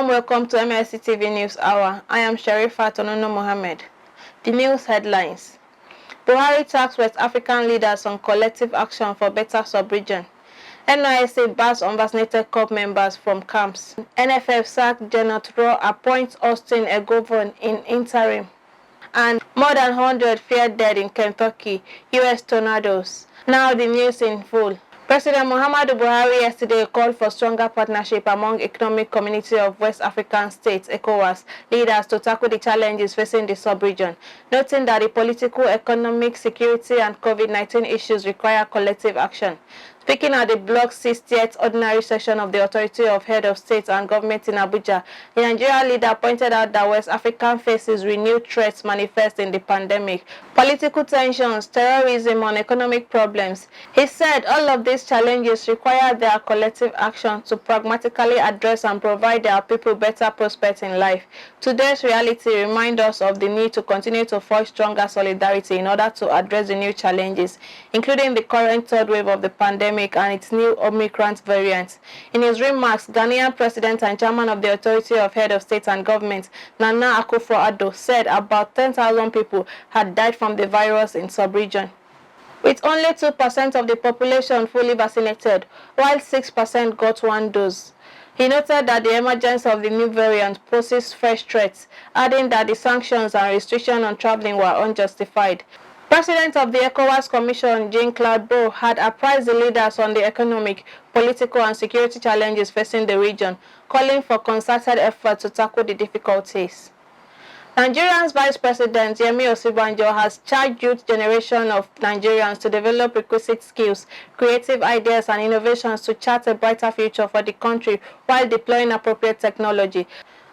warm welcome to Mlc Tv News Hour. I am Sharifat Onono Mohammed. The news headlines. BUHARI tasked West African leaders on collective action for better sub-region. NYSC bars unvaccinated corps members from camps. NFF sacked GERNORT ROHR appoints EGUAVOEN in interim. And more than 100 feared dead in Kentucky, US tornadoes. Now the news in full. President Muhammadu Buhari yesterday called for stronger partnership among Economic Community of West African States (ECOWAS) leaders to tackle the challenges facing the sub-region, noting that the political, economic, security and COVID-19 issues require collective action. Speaking at the bloc's 60th ordinary session of the Authority of Head of States and Government in Abuja, the Nigerian leader pointed out that West African faces renewed threats manifest in the pandemic, political tensions, terrorism and economic problems. He said all of these challenges require their collective action to pragmatically address and provide their people better prospects in life. Today's reality reminds us of the need to continue to forge stronger solidarity in order to address the new challenges, including the current third wave of the pandemic and its new Omicron variant. In his remarks, Ghanaian President and Chairman of the Authority of Head of State and Government, Nana Akufo-Addo, said about 10,000 people had died from the virus in sub-region, with only 2% of the population fully vaccinated, while 6% got one dose. He noted that the emergence of the new variant poses fresh threats, adding that the sanctions and restrictions on traveling were unjustified. President of the ECOWAS Commission, Jean-Claude Beau, had apprised the leaders on the economic, political and security challenges facing the region, calling for concerted effort to tackle the difficulties. Nigeria's Vice President Yemi Osibanjo has charged youth generation of Nigerians to develop requisite skills, creative ideas and innovations to chart a brighter future for the country while deploying appropriate technology.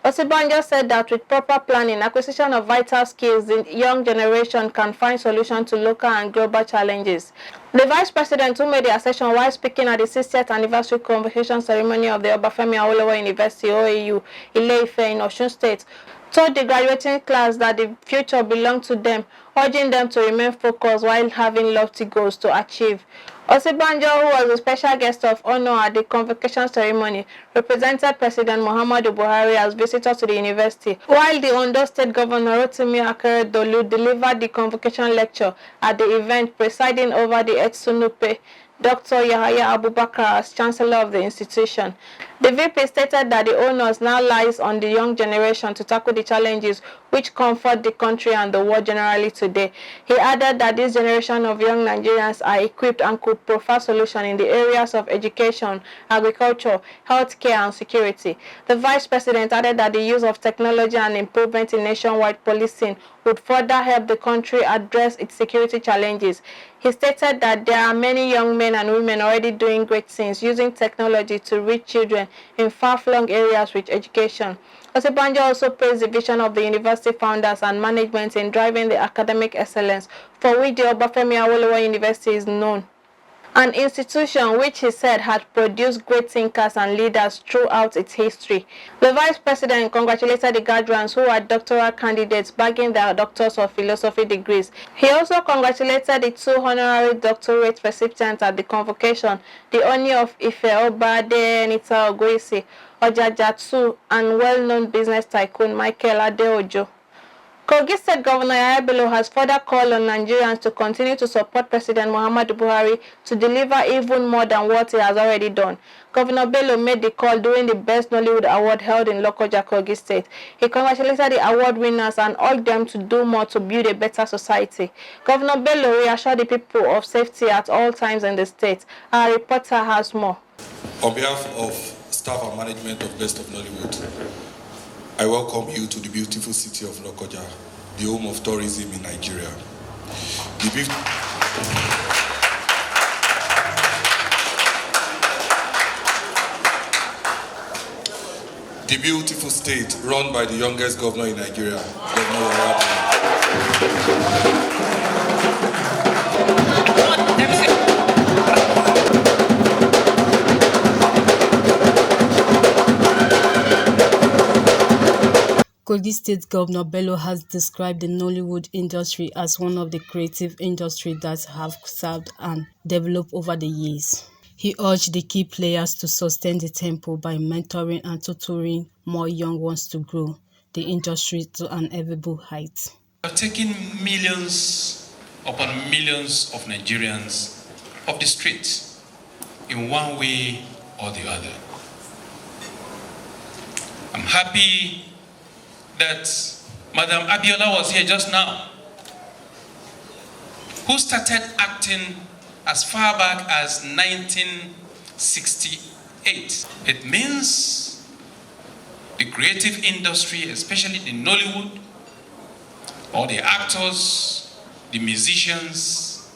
Osibanjo said that with proper planning, acquisition of vital skills, the young generation can find solutions to local and global challenges. The Vice President, who made the assertion while speaking at the 60th anniversary convocation ceremony of the Obafemi Awolowo University (OAU) Ile-Ife in Osun State, told the graduating class that the future belonged to them, urging them to remain focused while having lofty goals to achieve. Osibanjo, who was a special guest of honor at the convocation ceremony, represented President Muhammadu Buhari as visitor to the university, while the Ondo State Governor Rotimi Akeredolu delivered the convocation lecture at the event, presiding over the Etsunupe, Dr. Yahaya Abubakar as Chancellor of the institution. The VP stated that the onus now lies on the young generation to tackle the challenges which confront the country and the world generally today. He added that this generation of young Nigerians are equipped and could provide solutions in the areas of education, agriculture, healthcare and security. The Vice President added that the use of technology and improvement in nationwide policing would further help the country address its security challenges. He stated that there are many young men and women already doing great things using technology to reach children in far-flung areas with education. Osibanjo also praised the vision of the university founders and management in driving the academic excellence for which the Obafemi Awolowo University is known, an institution which he said had produced great thinkers and leaders throughout its history. The Vice President congratulated the graduates who are doctoral candidates bagging their Doctors of Philosophy degrees. He also congratulated the 2 honorary doctorate recipients at the convocation, the Oni of Ife Oba Adenita Ogoisi Ojajatsu and well-known business tycoon Michael Adeojo. Kogi State Governor Yahaya Bello has further called on Nigerians to continue to support President Muhammadu Buhari to deliver even more than what he has already done. Governor Bello made the call during the Best Nollywood Award held in Lokoja, Kogi State. He congratulated the award winners and urged them to do more to build a better society. Governor Bello reassured the people of safety at all times in the state. Our reporter has more. On behalf of staff and management of Best of Nollywood, I welcome you to the beautiful city of Lokoja, the home of tourism in Nigeria. The beautiful state run by the youngest governor in Nigeria, Governor Yahaya. Kogi State Governor Bello has described the Nollywood industry as one of the creative industries that have served and developed over the years. He urged the key players to sustain the tempo by mentoring and tutoring more young ones to grow the industry to an enviable height. We are taking millions upon millions of Nigerians off the streets in one way or the other. I'm happy that Madam Abiola was here just now, who started acting as far back as 1968. It means the creative industry, especially the Nollywood, all the actors, the musicians,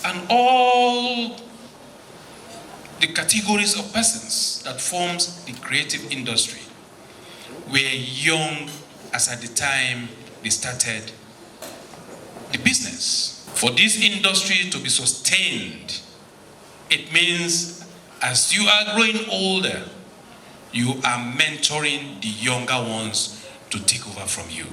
and all the categories of persons that forms the creative industry were young as at the time they started the business. For this industry to be sustained, it means as you are growing older, you are mentoring the younger ones to take over from you.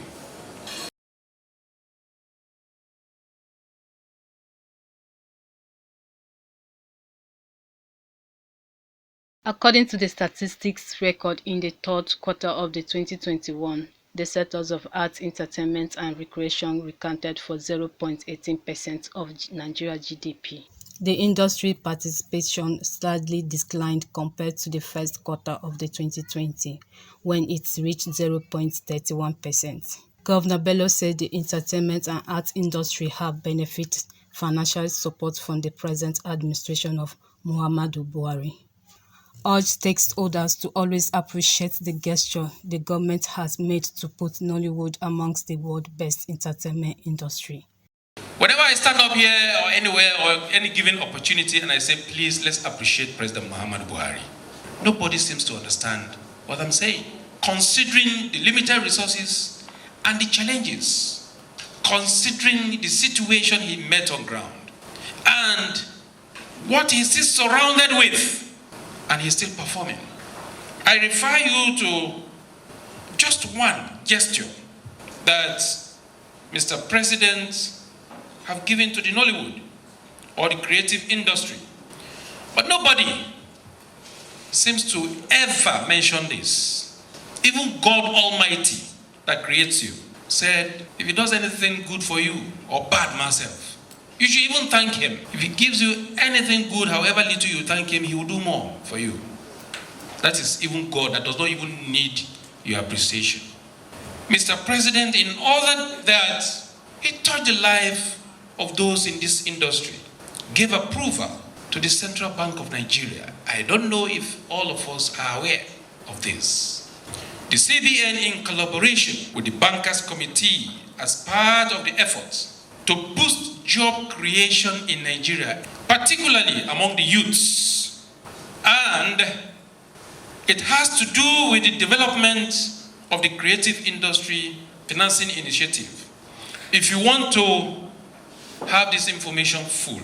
According to the statistics record in the third quarter of the 2021, the sectors of arts, entertainment, and recreation accounted for 0.18% of Nigeria's GDP. The industry participation slightly declined compared to the first quarter of the 2020, when it reached 0.31%. Governor Bello said the entertainment and arts industry have benefited financial support from the present administration of Muhammadu Buhari. Urged stakeholders to always appreciate the gesture the government has made to put Nollywood amongst the world's best entertainment industry. Whenever I stand up here or anywhere or any given opportunity and I say, please, let's appreciate President Muhammadu Buhari, nobody seems to understand what I'm saying. Considering the limited resources and the challenges, considering the situation he met on ground, and what he's still surrounded with, and he's still performing. I refer you to just one gesture that Mr. President have given to the Nollywood or the creative industry. But nobody seems to ever mention this. Even God Almighty that creates you said, if he does anything good for you or bad myself, you should even thank him. If he gives you anything good, however little you thank him, he will do more for you. That is even God that does not even need your appreciation. Mr. President, in order that he touched the life of those in this industry, gave approval to the Central Bank of Nigeria. I don't know if all of us are aware of this. The CBN, in collaboration with the Bankers Committee, as part of the efforts to boost job creation in Nigeria, particularly among the youths. And it has to do with the development of the creative industry financing initiative. If you want to have this information full,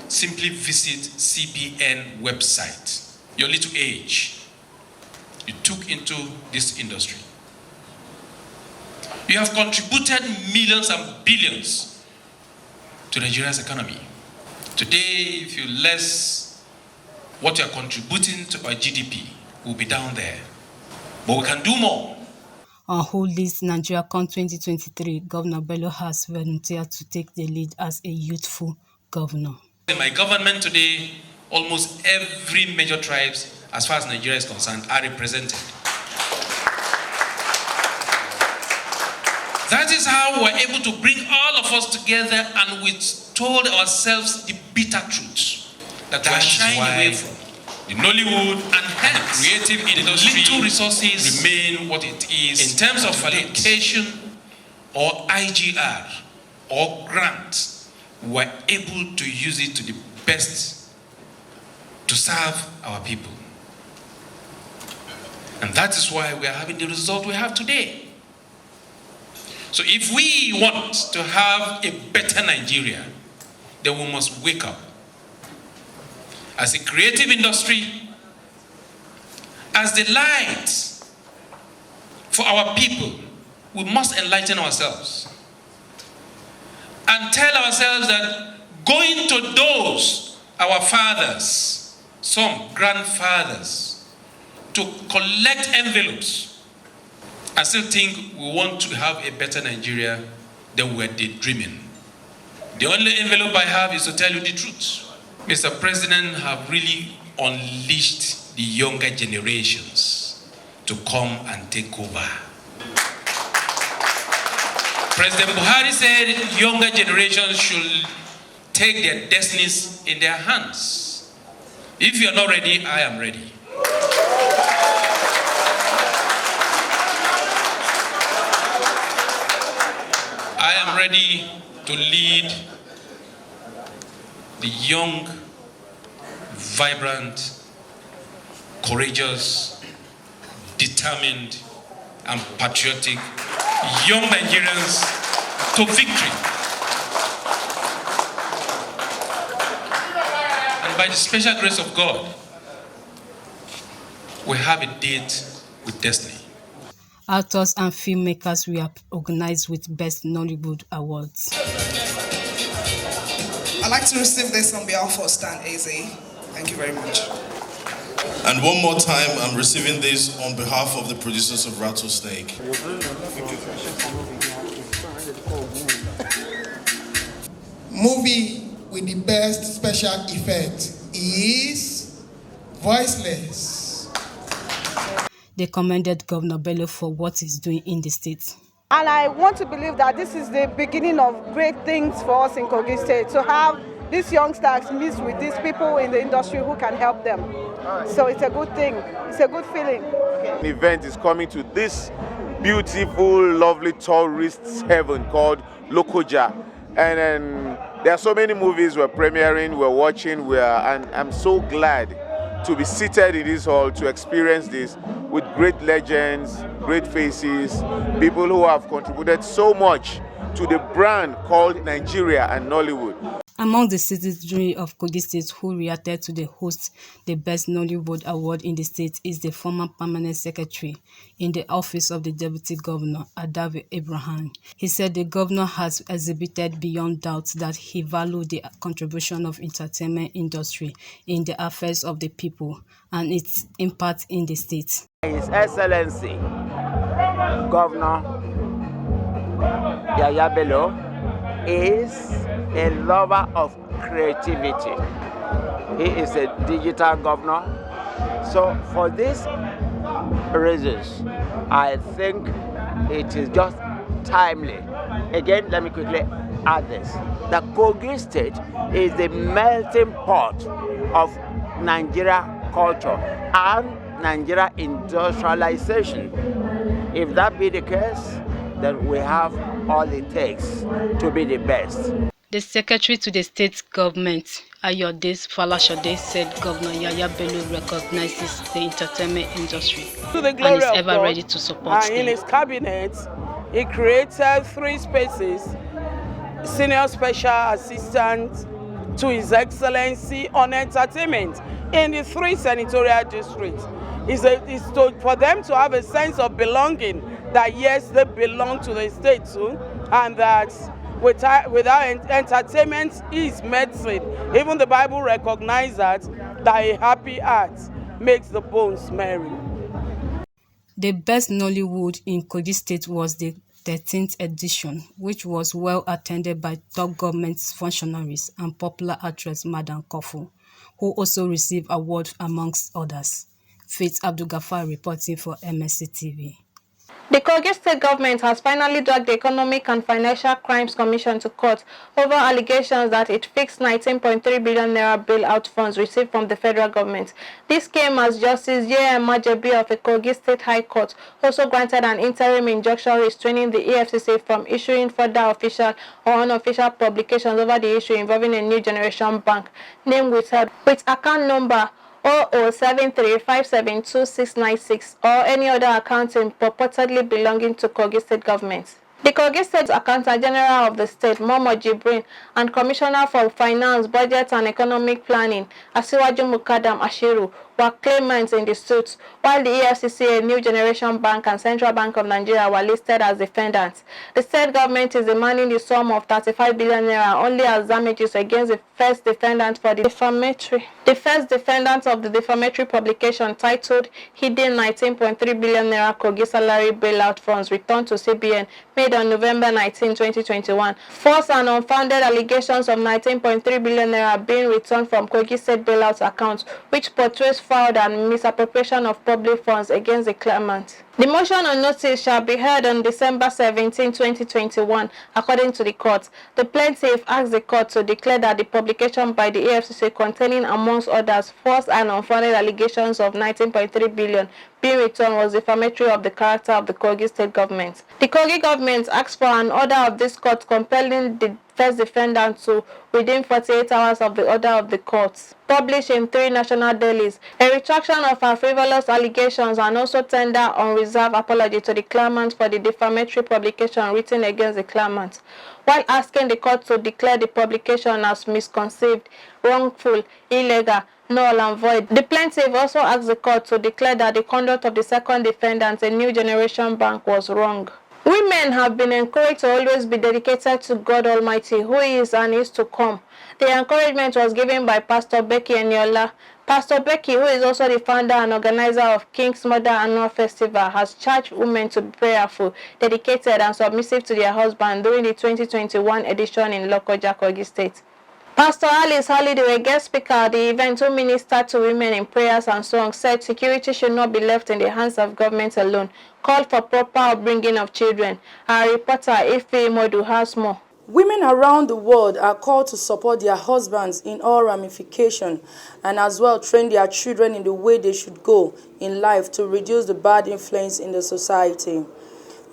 simply visit CBN website. Your little age, you took into this industry. You have contributed millions and billions to Nigeria's economy. Today, if you less what you are contributing to our GDP, will be down there. But we can do more. On Who Leads NigeriaCon 2023, Governor Bello has volunteered to take the lead as a youthful governor. In my government today, almost every major tribes, as far as Nigeria is concerned, are represented. That is how we're able to bring all of us together, and we told ourselves the bitter truth that we're shying away from. The Nollywood and hence the creative industry, little resources remain what it is in terms of allocation or IGR or grants. We're able to use it to the best to serve our people. And that is why we are having the result we have today. So if we want to have a better Nigeria, then we must wake up. As a creative industry, as the light for our people, we must enlighten ourselves and tell ourselves that going to those, our fathers, some grandfathers to collect envelopes and still think we want to have a better Nigeria than we're daydreaming. The only envelope I have is to tell you the truth. Mr. President have really unleashed the younger generations to come and take over. President Buhari said younger generations should take their destinies in their hands. If you are not ready, I am ready. I am ready to lead the young, vibrant, courageous, determined, and patriotic young Nigerians to victory. And by the special grace of God, we have a date with destiny. Actors and filmmakers were organized with Best Nollywood Awards. I'd like to receive this on behalf of Stan AZ. Thank you very much. And one more time, I'm receiving this on behalf of the producers of Rattlesnake. Movie with the best special effect is Voiceless. They commended Governor Bello for what he's doing in the state. And I want to believe that this is the beginning of great things for us in Kogi State, to have these youngsters mix with these people in the industry who can help them. So it's a good thing. It's a good feeling. An event is coming to this beautiful, lovely tourist heaven called Lokoja. And then there are so many movies we're premiering, we're watching, and I'm so glad to be seated in this hall to experience this with great legends, great faces, people who have contributed so much to the brand called Nigeria and Nollywood. Among the citizenry of Kogi State who reacted to the host the Best Nollywood Award in the state is the former permanent secretary in the office of the Deputy Governor, Adavi Abraham. He said the governor has exhibited beyond doubt that he valued the contribution of entertainment industry in the affairs of the people and its impact in the state. His Excellency, Governor Yaya Bello, is a lover of creativity. He is a digital governor. So for these reasons, I think it is just timely. Again, let me quickly add this. The Kogi State is the melting pot of Nigeria culture and Nigeria industrialization. If that be the case, then we have all it takes to be the best. The secretary to the state government, Ayode Falashade, said Governor Yaya Bello recognizes the entertainment industry and is ever ready to support them. In his cabinet, he created 3 spaces, senior special assistant to His Excellency on entertainment in the 3 senatorial districts. For them to have a sense of belonging, that yes, they belong to the state too, and that without entertainment is medicine. Even the Bible recognizes that a happy heart makes the bones merry. The Best Nollywood in Kogi State was the 13th edition, which was well attended by top government functionaries and popular actress Madam Kofu, who also received awards amongst others. Faith Abdul-Ghaffar reporting for Mlc Tv. The Kogi State government has finally dragged the Economic and Financial Crimes Commission to court over allegations that it fixed 19.3 billion naira bailout funds received from the federal government. This came as Justice J.M. Majebi of the Kogi State High Court also granted an interim injunction restraining the EFCC from issuing further official or unofficial publications over the issue involving a new generation bank named with account number 0073572696 or any other accounting purportedly belonging to Kogi State government. The Kogi State Accountant General of the state, Momo Jibrin, and Commissioner for Finance, Budget and Economic Planning, Asiwaju Mukadam Ashiru, were claimants in the suit, while the EFCC, a New Generation Bank, and Central Bank of Nigeria were listed as defendants. The state government is demanding the sum of 35 billion naira only as damages against the first defendant for the first defendant of the defamatory publication titled Hidden 19.3 billion naira Kogi Salary Bailout Funds Returned to CBN, made on November 19, 2021. False and unfounded allegations of 19.3 billion naira being returned from Kogi State bailout accounts, which portrays fraud and misappropriation of public funds against the claimant. The motion on notice shall be heard on December 17, 2021, according to the court. The plaintiff asked the court to declare that the publication by the EFCC containing, amongst others, false and unfounded allegations of 19.3 billion being returned was defamatory of the character of the Kogi State government. The Kogi government asked for an order of this court compelling the first defendant to, within 48 hours of the order of the courts, publish in 3 national dailies a retraction of her frivolous allegations and also tender unreserved apology to the claimant for the defamatory publication written against the claimant, while asking the court to declare the publication as misconceived, wrongful, illegal, null and void. The plaintiff also asked the court to declare that the conduct of the second defendant, a New Generation Bank, was wrong. Women have been encouraged to always be dedicated to God Almighty, who is and is to come. The encouragement was given by Pastor Becky Eniola. Pastor Becky, who is also the founder and organizer of King's Mother Annual Festival, has charged women to be prayerful, dedicated, and submissive to their husband during the 2021 edition in Lokoja, Kogi State. Pastor Alice Halidu, a guest speaker at the event who ministered to women in prayers and songs, said security should not be left in the hands of government alone, called for proper upbringing of children. Our reporter, Ife Modu, has more. Women around the world are called to support their husbands in all ramifications and as well train their children in the way they should go in life to reduce the bad influence in the society.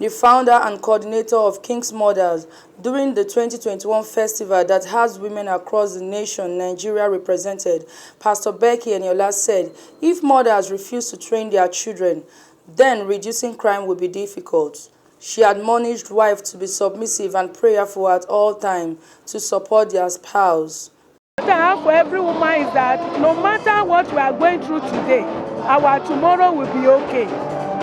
The founder and coordinator of King's Mothers during the 2021 festival that has women across the nation, Nigeria represented, Pastor Becky Eniola said, if mothers refuse to train their children, then reducing crime will be difficult. She admonished wives to be submissive and prayerful at all times to support their spouse. What I have for every woman is that no matter what we are going through today, our tomorrow will be okay.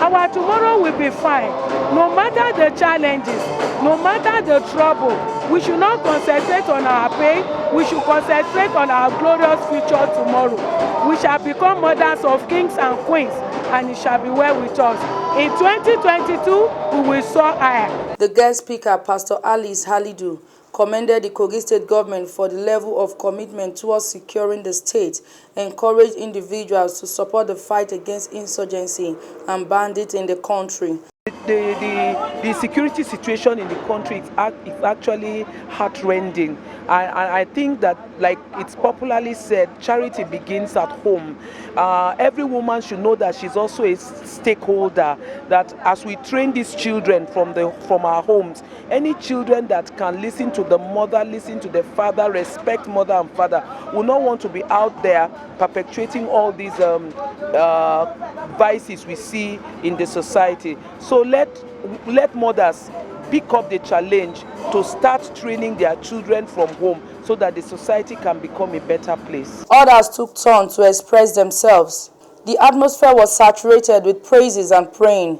Our tomorrow will be fine. No matter the challenges, no matter the trouble, we should not concentrate on our pain. We should concentrate on our glorious future tomorrow. We shall become mothers of kings and queens, and it shall be well with us. In 2022, we will soar higher. The guest speaker, Pastor Alice Halidu, commended the Kogi State government for the level of commitment towards securing the state, encouraged individuals to support the fight against insurgency and bandits in the country. The security situation in the country is actually heartrending. I think that, like it's popularly said, charity begins at home. Every woman should know that she's also a stakeholder, that as we train these children from our homes, any children that can listen to the mother, listen to the father, respect mother and father, will not want to be out there perpetuating all these vices we see in the society. So let mothers pick up the challenge to start training their children from home so that the society can become a better place. Others took turn to express themselves. The atmosphere was saturated with praises and praying.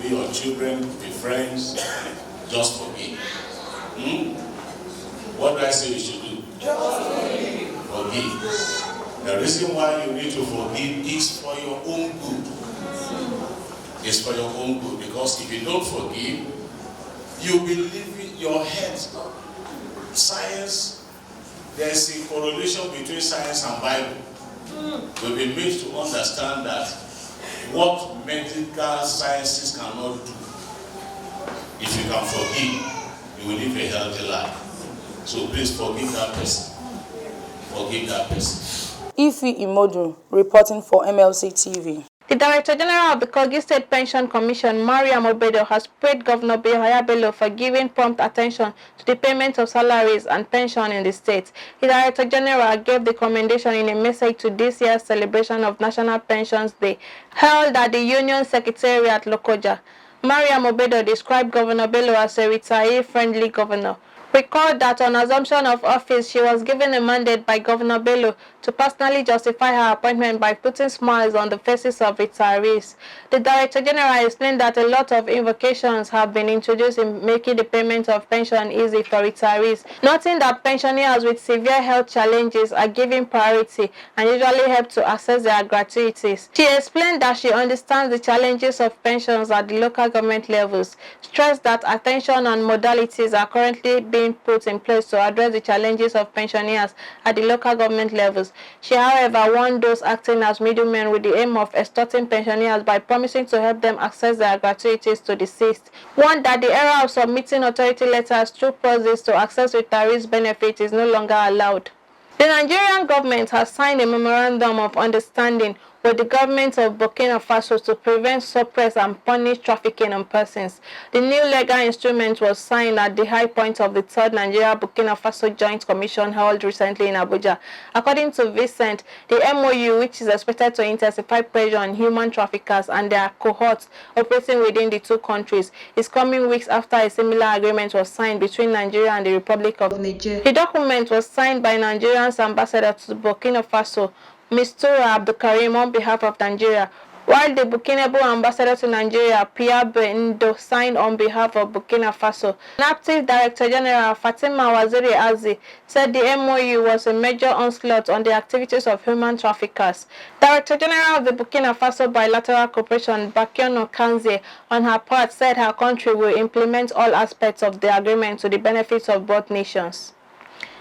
Be your children, be friends, just forgive. What do I say you should do? Forgive. The reason why you need to forgive is for your own good. It's for your own good. Because if you don't forgive, you'll be leaving your head. Science, there's a correlation between science and Bible. We've been made to understand that what medical sciences cannot do, if you can forgive, you will live a healthy life. So please forgive that person. Forgive that person. Ifi Imodu, reporting for MLC TV. The Director General of the Kogi State Pension Commission, Mariam Obedo, has praised Governor Yahaya Bello for giving prompt attention to the payment of salaries and pension in the state. The Director General gave the commendation in a message to this year's celebration of National Pensions Day, held at the Union Secretariat Lokoja. Mariam Obedo described Governor Bello as a retiree-friendly governor. Recalled that on assumption of office, she was given a mandate by Governor Bello to personally justify her appointment by putting smiles on the faces of retirees. The Director General explained that a lot of invocations have been introduced in making the payment of pension easy for retirees, noting that pensioners with severe health challenges are given priority and usually help to access their gratuities. She explained that she understands the challenges of pensions at the local government levels, stressed that attention and modalities are currently being put in place to address the challenges of pensioners at the local government levels. She, however, warned those acting as middlemen with the aim of extorting pensioners by promising to help them access their gratuities to deceased. Warned that the era of submitting authority letters through process to access retirees' benefits is no longer allowed. The Nigerian government has signed a memorandum of understanding with the government of Burkina Faso to prevent, suppress, and punish trafficking in persons. The new legal instrument was signed at the high point of the 3rd Nigeria-Burkina Faso Joint Commission held recently in Abuja. According to Vincent, the MOU, which is expected to intensify pressure on human traffickers and their cohorts operating within the two countries, is coming weeks after a similar agreement was signed between Nigeria and the Republic of Niger. The document was signed by Nigeria's ambassador to Burkina Faso, Mr. Abdulkarim, on behalf of Nigeria, while the Burkinabé ambassador to Nigeria, Pierre Bendo, signed on behalf of Burkina Faso. NAPTI's Director General, Fatima Waziri Azi, said the MOU was a major onslaught on the activities of human traffickers. Director General of the Burkina Faso Bilateral Cooperation, Bakiono Kanze, on her part, said her country will implement all aspects of the agreement to the benefit of both nations.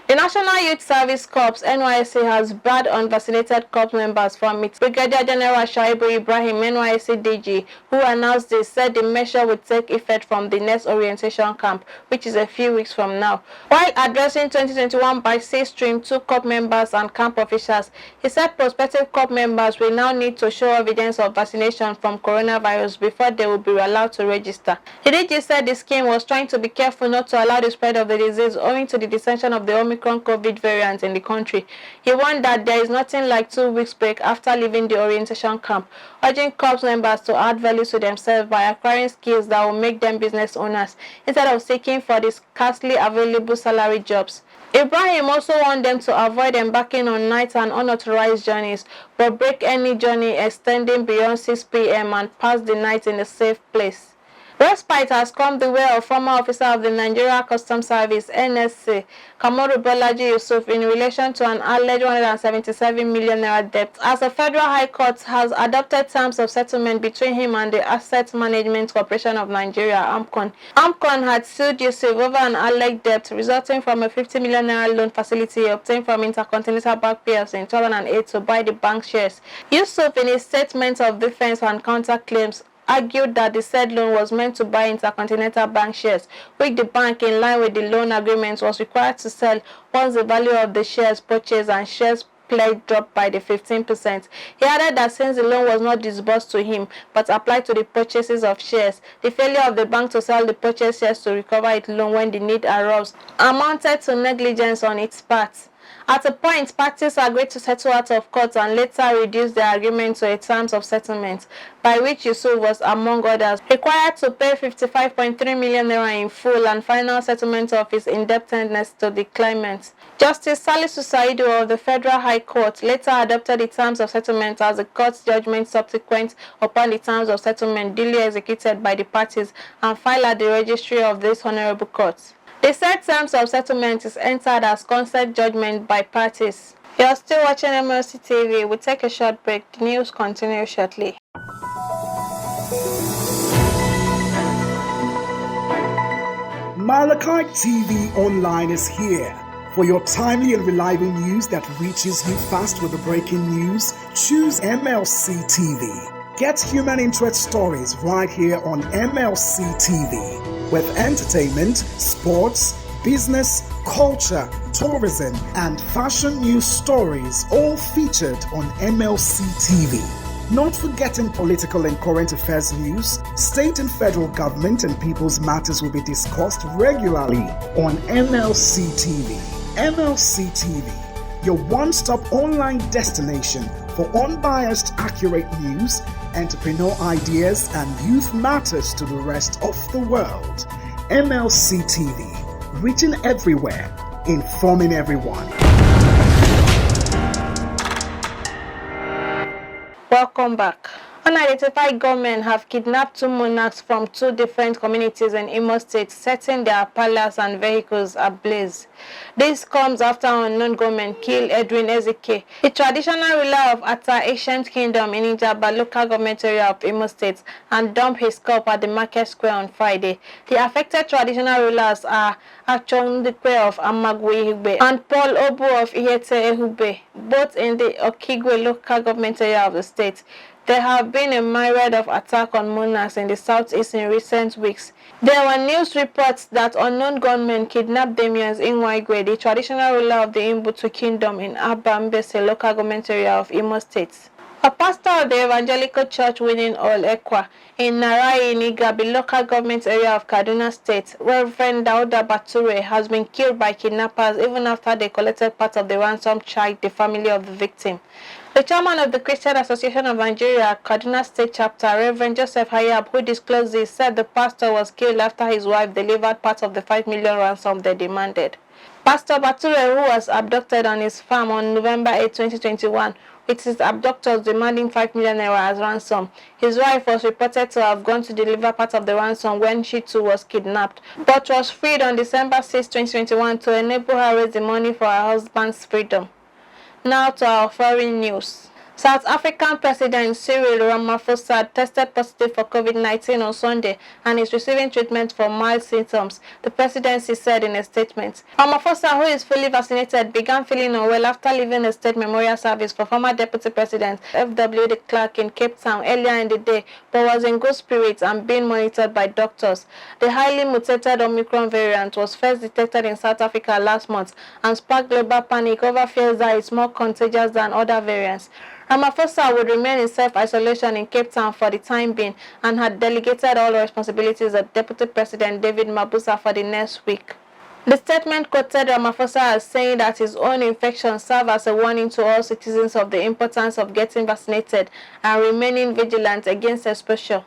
The National Youth Service Corps (NYSC) has barred unvaccinated corps members from its. Brigadier General Shaibu Ibrahim, NYSC DG, who announced this, said the measure would take effect from the next orientation camp, which is a few weeks from now. While addressing 2021 by Stream 2 corps members and camp officials, he said prospective corps members will now need to show evidence of vaccination from coronavirus before they will be allowed to register. The DG said the scheme was trying to be careful not to allow the spread of the disease owing to the dissension of the Omicron COVID variant in the country. He warned that there is nothing like 2 weeks break after leaving the orientation camp, urging corps members to add value to themselves by acquiring skills that will make them business owners instead of seeking for the scarcely available salary jobs. Ibrahim also warned them to avoid embarking on night and unauthorized journeys, but break any journey extending beyond 6 p.m. and pass the night in a safe place. Respite has come the way of former officer of the Nigeria Customs Service (NYSC), Kamoru Bolaji Yusuf, in relation to an alleged 177 million naira debt, as the Federal High Court has adopted terms of settlement between him and the Asset Management Corporation of Nigeria (AMCON). AMCON had sued Yusuf over an alleged debt resulting from a 50 million naira loan facility obtained from Intercontinental Bank PLC in 2008 to buy the bank shares. Yusuf, in his statement of defense and counterclaims, argued that the said loan was meant to buy Intercontinental Bank shares, which the bank, in line with the loan agreement, was required to sell once the value of the shares purchased and shares pledged dropped by the 15%. He added that since the loan was not disbursed to him but applied to the purchases of shares, the failure of the bank to sell the purchased shares to recover its loan when the need arose amounted to negligence on its part. At a point, parties agreed to settle out of court and later reduced their agreement to a terms of settlement, by which Yusuf was, among others, required to pay 55.3 million naira in full and final settlement of his indebtedness to the claimant. Justice Salisu Saidu of the Federal High Court later adopted the terms of settlement as the court's judgment subsequent upon the terms of settlement duly executed by the parties and filed at the registry of this honorable court. The said terms of settlement is entered as consent judgment by parties. You are still watching Mlc TV. We'll take a short break. The news continues shortly. Mlc TV Online is here. For your timely and reliable news that reaches you fast with the breaking news, choose MLC TV. Get human interest stories right here on MLC TV with entertainment, sports, business, culture, tourism, and fashion news stories all featured on MLC TV. Not forgetting political and current affairs news, state and federal government and people's matters will be discussed regularly on MLC TV. MLC TV, your one-stop online destination for unbiased, accurate news, entrepreneur ideas, and youth matters to the rest of the world. MLC TV, reaching everywhere, informing everyone. Welcome back. Unidentified gunmen have kidnapped 2 monarchs from 2 different communities in Imo State, setting their palace and vehicles ablaze. This comes after unknown gunmen killed Edwin Ezike, a traditional ruler of Ata Ancient Kingdom in Ijaba local government area of Imo State, and dumped his corpse at the market square on Friday. The affected traditional rulers are Achondikwe of Amagwe Ihugbe and Paul Obu of Ihete Ehugbe, both in the Okigwe local government area of the state. There have been a myriad of attacks on monarchs in the southeast in recent weeks. There were news reports that unknown gunmen kidnapped Damians Inwaigwe, the traditional ruler of the Imbutu Kingdom in Abambese local government area of Imo State. A pastor of the Evangelical Church Winning All Ekwa in Narai in Igabi local government area of Kaduna State, Reverend Dauda Bature, has been killed by kidnappers even after they collected part of the ransom charged the family of the victim. The chairman of the Christian Association of Nigeria, Kaduna State Chapter, Reverend Joseph Hayab, who disclosed this, said the pastor was killed after his wife delivered part of the 5 million ransom they demanded. Pastor Bature, who was abducted on his farm on November 8, 2021, with his abductors demanding 5 million naira as ransom. His wife was reported to have gone to deliver part of the ransom when she too was kidnapped, but was freed on December 6, 2021 to enable her raise the money for her husband's freedom. Now to our foreign news. South African President Cyril Ramaphosa tested positive for COVID-19 on Sunday and is receiving treatment for mild symptoms, the presidency said in a statement. Ramaphosa, who is fully vaccinated, began feeling unwell after leaving a state memorial service for former Deputy President F.W. de Klerk in Cape Town earlier in the day, but was in good spirits and being monitored by doctors. The highly mutated Omicron variant was first detected in South Africa last month and sparked global panic over fears that it's more contagious than other variants. Ramaphosa would remain in self-isolation in Cape Town for the time being and had delegated all responsibilities to Deputy President David Mabuza for the next week. The statement quoted Ramaphosa as saying that his own infection served as a warning to all citizens of the importance of getting vaccinated and remaining vigilant against exposure.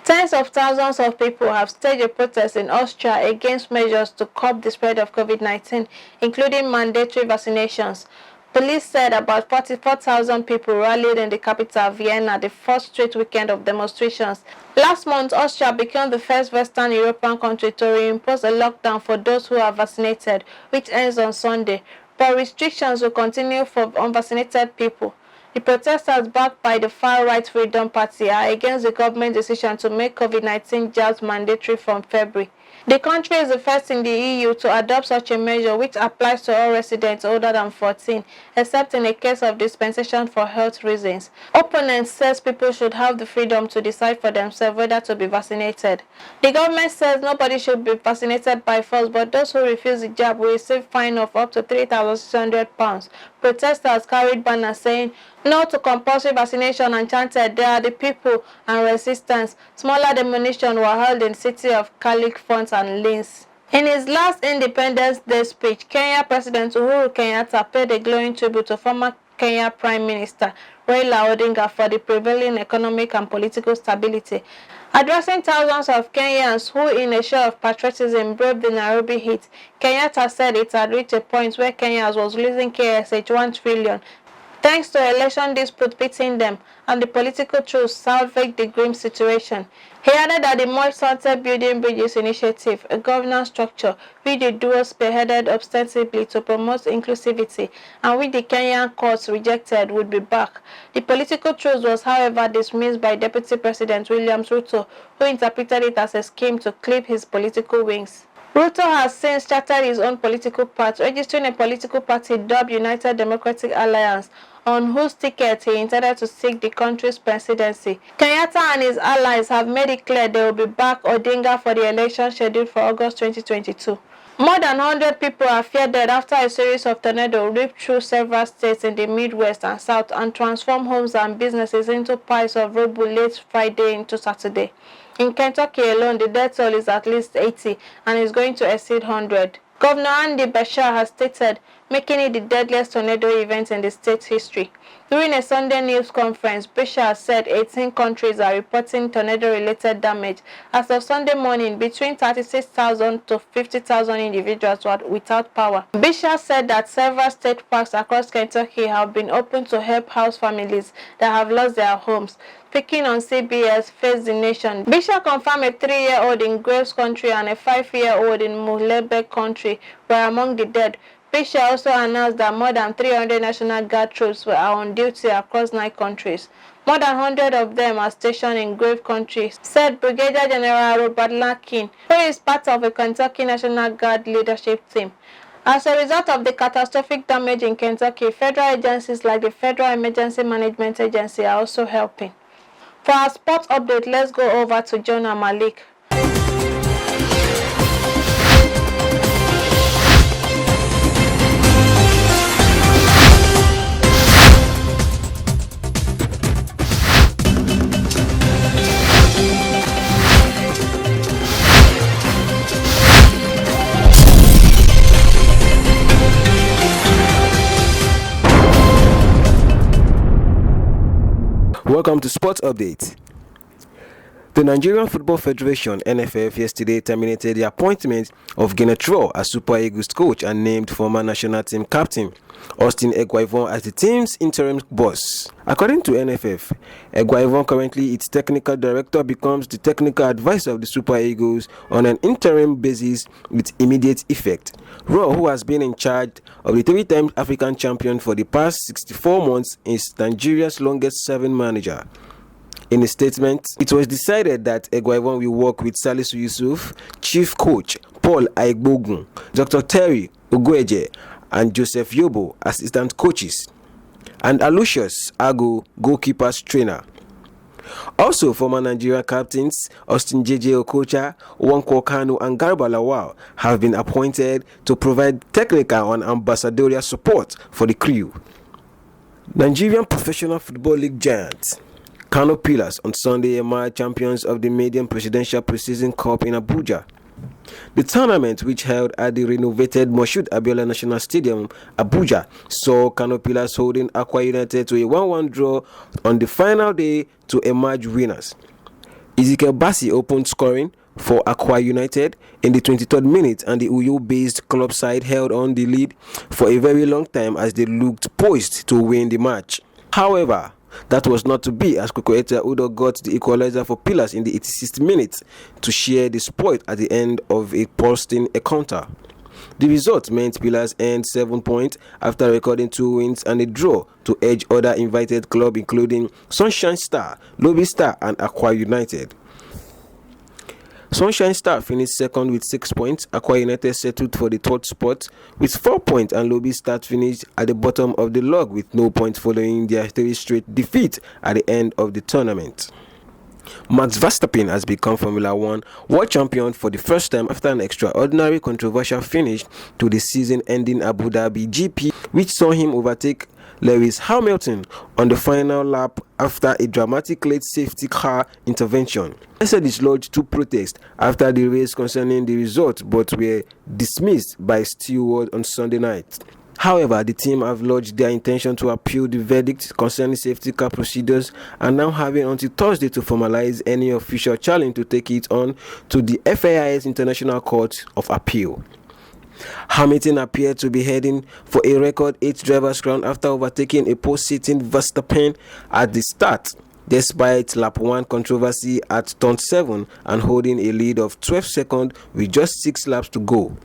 Tens of thousands of people have staged a protest in Austria against measures to curb the spread of COVID-19, including mandatory vaccinations. Police said about 44,000 people rallied in the capital, Vienna, the first straight weekend of demonstrations. Last month, Austria became the first Western European country to reimpose a lockdown for those who are vaccinated, which ends on Sunday, but restrictions will continue for unvaccinated people. The protesters, backed by the far-right Freedom Party, are against the government's decision to make COVID-19 jabs mandatory from February. The country is the first in the EU to adopt such a measure, which applies to all residents older than 14, except in a case of dispensation for health reasons. Opponents says people should have the freedom to decide for themselves whether to be vaccinated. The government says nobody should be vaccinated by force, but those who refuse the jab will receive a fine of up to £3,600. Protesters carried banners saying no to compulsory vaccination and chanted "There are the people" and resistance. Smaller demonstrations were held in the city of California and Linz. In his last Independence Day speech, Kenya President Uhuru Kenyatta paid a glowing tribute to former Kenya Prime Minister Raila Odinga for the prevailing economic and political stability. Addressing thousands of Kenyans who, in a show of patriotism, braved the Nairobi heat, Kenyatta said it had reached a point where Kenya was losing KSH 1 trillion. Thanks to election dispute between them and the political truce salvaged the grim situation. He added that the Moist Haunted Building Bridges initiative, a governance structure which the duo spearheaded ostensibly to promote inclusivity and which the Kenyan courts rejected, would be back. The political truce was, however, dismissed by Deputy President William Ruto, who interpreted it as a scheme to clip his political wings. Ruto has since chartered his own political party, registering a political party dubbed United Democratic Alliance, on whose ticket he intended to seek the country's presidency. Kenyatta and his allies have made it clear they will be back Odinga for the election scheduled for August 2022. More than 100 people are feared dead after a series of tornadoes ripped through several states in the Midwest and South and transformed homes and businesses into piles of rubble late Friday into Saturday. In Kentucky alone, the death toll is at least 80 and is going to exceed 100. Governor Andy Beshear has stated, making it the deadliest tornado event in the state's history. During a Sunday news conference, Beshear said 18 countries are reporting tornado-related damage. As of Sunday morning, between 36,000 to 50,000 individuals were without power. Beshear said that several state parks across Kentucky have been opened to help house families that have lost their homes. Speaking on CBS Face the Nation, Beshear confirmed a 3-year-old in Graves County and a 5-year-old in Muhleberg County were among the dead. Beshear also announced that more than 300 National Guard troops were on duty across 9 countries. More than 100 of them are stationed in Grave County, said Brigadier General Robert Larkin, who is part of a Kentucky National Guard leadership team. As a result of the catastrophic damage in Kentucky, federal agencies like the Federal Emergency Management Agency are also helping. For our sports update, let's go over to Jonah Malik. Welcome to Sports Update. The Nigerian Football Federation (NFF) yesterday terminated the appointment of GERNORT as Super Eagles coach and named former national team captain Austin EGUAVOEN as the team's interim boss. According to NFF, EGUAVOEN, currently its technical director, becomes the technical advisor of the Super Eagles on an interim basis with immediate effect. ROHR, who has been in charge of the 3-time African champion for the past 64 months, is Nigeria's longest-serving manager. In a statement, it was decided that EGUAVOEN will work with Salisu Yusuf, chief coach Paul Aigbogun, Dr. Terry Ogweje, and Joseph Yobo, assistant coaches, and Aloysius Ago, goalkeepers trainer. Also, former Nigerian captains Austin JJ Okocha, Nwankwo Kanu, and Garba Lawal have been appointed to provide technical and ambassadorial support for the crew. Nigerian Professional Football League giants Kano Pillars on Sunday emerged champions of the Medium Presidential Preseason Cup in Abuja. The tournament, which held at the renovated Moshood Abiola National Stadium, Abuja, saw Kano Pillars holding Akwa United to a 1-1 draw on the final day to emerge winners. Ezekiel Bassi opened scoring for Akwa United in the 23rd minute, and the Uyo-based club side held on the lead for a very long time as they looked poised to win the match. However, that was not to be, as Kokoeta Udo got the equalizer for Pillars in the 86th minute to share the spoil at the end of a posting encounter. The result meant Pillars earned 7 points after recording 2 wins and a draw to edge other invited clubs including Sunshine Star, Lobby Star, and Akwa United. Sunshine Star finished second with 6 points. Akwa United settled for the third spot with 4 points, and Lobby Star finished at the bottom of the log with no points following their 3 straight defeat at the end of the tournament. Max Verstappen has become Formula One world champion for the first time after an extraordinary controversial finish to the season-ending Abu Dhabi GP, which saw him overtake Lewis Hamilton on the final lap after a dramatic late safety car intervention. Mercedes lodged 2 protests after the race concerning the result, but were dismissed by Stewart on Sunday night. However, the team have lodged their intention to appeal the verdict concerning safety car procedures and now having until Thursday to formalize any official challenge to take it on to the FAI's International Court of Appeal. Hamilton appeared to be heading for a record 8th driver's crown after overtaking a post-sitting Verstappen at the start, despite lap 1 controversy at turn 7 and holding a lead of 12 seconds with just 6 laps to go.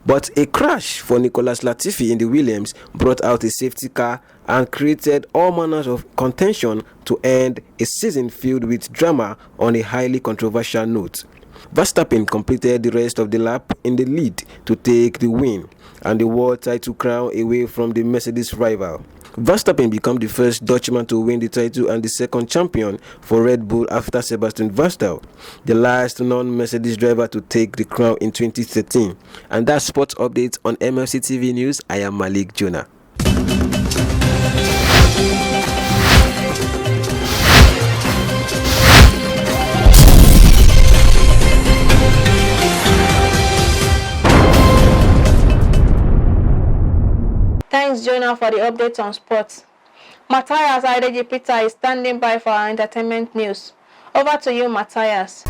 But a crash for Nicolas Latifi in the Williams brought out a safety car and created all manners of contention to end a season filled with drama on a highly controversial note. Verstappen completed the rest of the lap in the lead to take the win and the world title crown away from the Mercedes rival. Verstappen became the first Dutchman to win the title and the second champion for Red Bull after Sebastian Vettel, the last non-Mercedes driver to take the crown in 2013. And that's sports updates on MLC TV News. I am Malik Jonah. Thanks, Jonah, for the updates on sports. Matthias Ideji Peter is standing by for our entertainment news. Over to you, Matthias.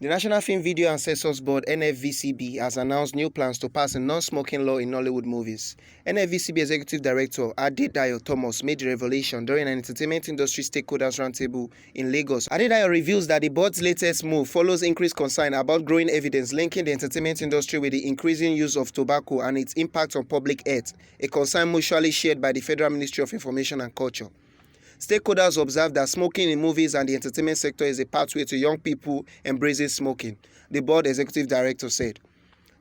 The National Film Video and Censors Board (NFVCB) has announced new plans to pass a non-smoking law in Nollywood movies. NFVCB Executive Director Adedayo Thomas made the revelation during an entertainment industry stakeholders roundtable in Lagos. Adedayo reveals that the board's latest move follows increased concern about growing evidence linking the entertainment industry with the increasing use of tobacco and its impact on public health, a concern mutually shared by the Federal Ministry of Information and Culture. Stakeholders observe that smoking in movies and the entertainment sector is a pathway to young people embracing smoking, the board executive director said.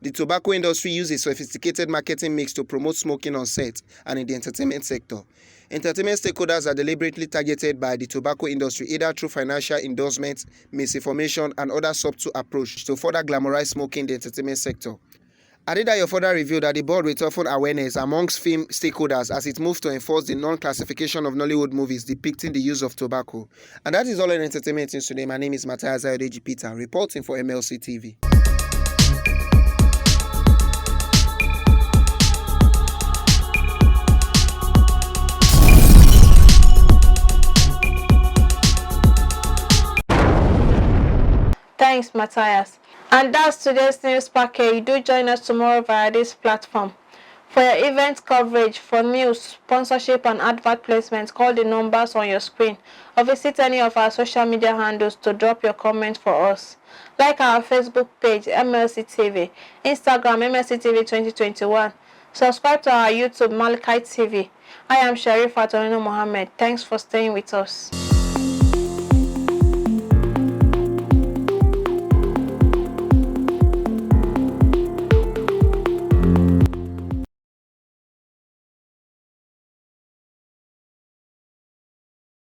The tobacco industry uses a sophisticated marketing mix to promote smoking on set and in the entertainment sector. Entertainment stakeholders are deliberately targeted by the tobacco industry either through financial endorsements, misinformation, and other subtle approach to further glamorize smoking in the entertainment sector. Adedayo further revealed that the board will toughen awareness amongst film stakeholders as it moves to enforce the non-classification of Nollywood movies depicting the use of tobacco. And that is all in entertainment news today. My name is Matthias Ideji Peter, reporting for Mlc TV. Thanks, Matthias. And that's today's news package. Do join us tomorrow via this platform. For your event coverage, for news, sponsorship, and advert placements, call the numbers on your screen or visit any of our social media handles to drop your comment for us. Like our Facebook page, MLC TV, Instagram, MLC TV 2021. Subscribe to our YouTube, Mlc TV. I am Sharifat Mohammed. Thanks for staying with us.